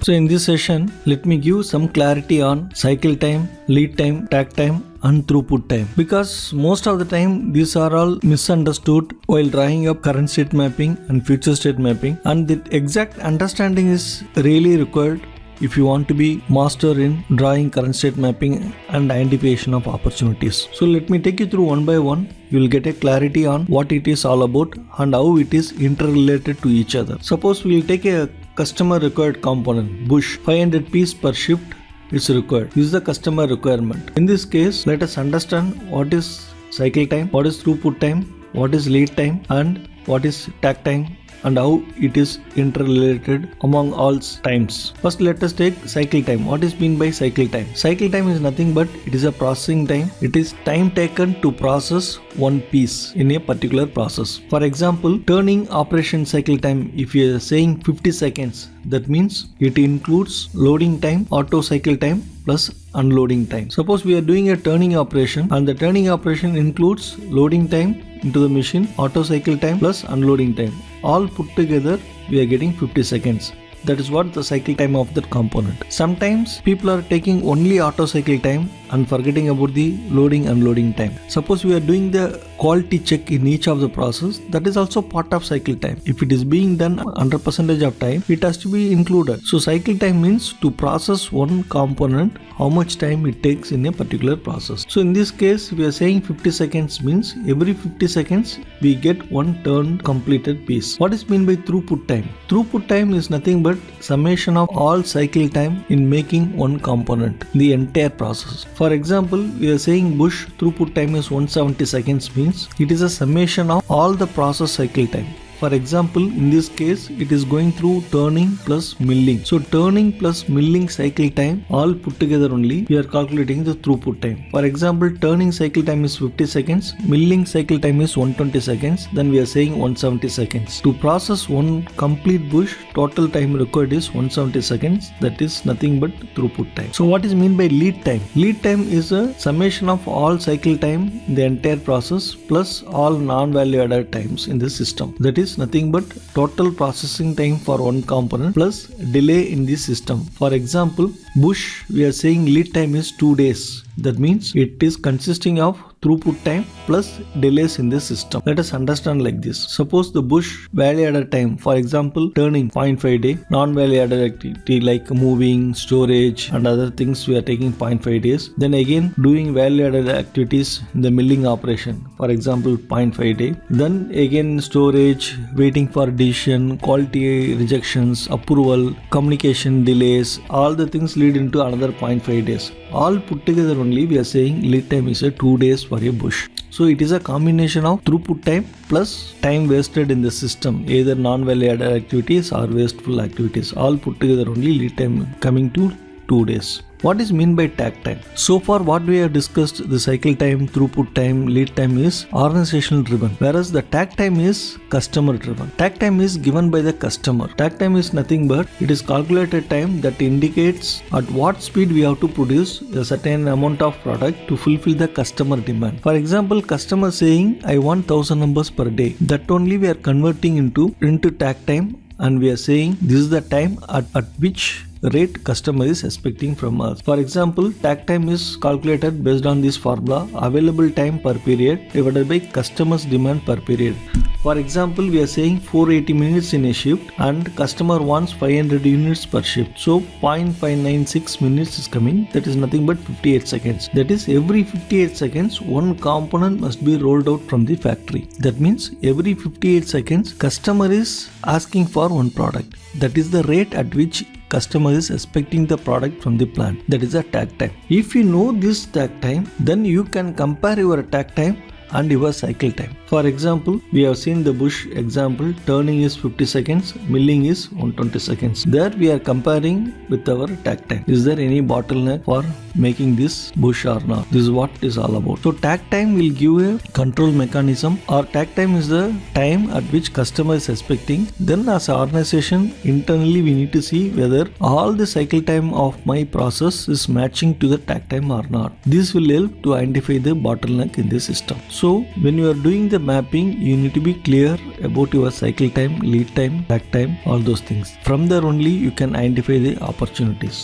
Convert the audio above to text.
So in this session, let me give some clarity on cycle time, lead time, takt time and throughput time, because most of the time these are all misunderstood while drawing up current state mapping and future state mapping, and the exact understanding is really required if you want to be master in drawing current state mapping and identification of opportunities. So let me take you through one by one. You will get a clarity on what it is all about and how it is interrelated to each other. Suppose we will take a customer required component, bush, 500 pieces per shift is required. This is the customer requirement. In this case, let us understand what is cycle time, what is throughput time, what is lead time and what is takt time and how it is interrelated among all times. First, let us take cycle time. What is meant by cycle time? Cycle time is nothing but it is a processing time. It is time taken to process one piece in a particular process. For example, turning operation cycle time, if you are saying 50 seconds, that means it includes loading time, auto cycle time plus unloading time. Suppose we are doing a turning operation and the turning operation includes loading time into the machine, auto cycle time plus unloading time. All put together we are getting 50 seconds. That is what the cycle time of that component. Sometimes people are taking only auto cycle time and forgetting about the loading unloading time. Suppose we are doing the quality check in each of the process, that is also part of cycle time. If it is being done 100% of time, it has to be included. So cycle time means to process one component, how much time it takes in a particular process. So in this case, we are saying 50 seconds means every 50 seconds we get one turn completed piece. What is meant by throughput time? Throughput time is nothing but summation of all cycle time in making one component, the entire process. For example, we are saying bush throughput time is 170 seconds means it is a summation of all the process cycle time. For example, in this case, it is going through turning plus milling. So turning plus milling cycle time all put together only, we are calculating the throughput time. For example, turning cycle time is 50 seconds, milling cycle time is 120 seconds, then we are saying 170 seconds. To process one complete bush, total time required is 170 seconds. That is nothing but throughput time. So what is meant by lead time? Lead time is a summation of all cycle time in the entire process plus all non-value added times in the system. That is nothing but total processing time for one component plus delay in the system. For example, bush, we are saying lead time is 2 days. That means it is consisting of throughput time plus delays in the system. Let us understand like this. Suppose the bush value added time, for example, turning 0.5 day, non-value added activity like moving, storage and other things we are taking 0.5 days. Then again doing value added activities in the milling operation, for example 0.5 day. Then again storage, waiting for decision, quality rejections, approval, communication delays, all the things lead into another 0.5 days. All put together only we are saying lead time is a 2 days for a bush. So it is a combination of throughput time plus time wasted in the system, either non-value added activities or wasteful activities. All put together only lead time coming to 2 days. What is meant by takt time? So far what we have discussed, the cycle time, throughput time, lead time is organizational driven, whereas the takt time is customer driven. Takt time is given by the customer. Takt time is nothing but it is calculated time that indicates at what speed we have to produce a certain amount of product to fulfill the customer demand. For example, customer saying I want 1000 numbers per day. That only we are converting into takt time, and we are saying this is the time at which rate customer is expecting from us. For example, takt time is calculated based on this formula: available time per period divided by customer's demand per period. For example, we are saying 480 minutes in a shift and customer wants 500 units per shift. So 0.596 minutes is coming. That is nothing but 58 seconds. That is every 58 seconds one component must be rolled out from the factory. That means every 58 seconds customer is asking for one product. That is the rate at which customer is expecting the product from the plant. That is a takt time. If you know this takt time, then you can compare your takt time and your cycle time. For example, we have seen the bush example, turning is 50 seconds, milling is 120 seconds. There we are comparing with our takt time. Is there any bottleneck for making this push or not. This is what it is all about. So tag time will give a control mechanism, or tag time is the time at which customer is expecting. Then as an organization, internally we need to see whether all the cycle time of my process is matching to the tag time or not. This will help to identify the bottleneck in the system. So when you are doing the mapping, you need to be clear about your cycle time, lead time, tag time, all those things. From there only you can identify the opportunities.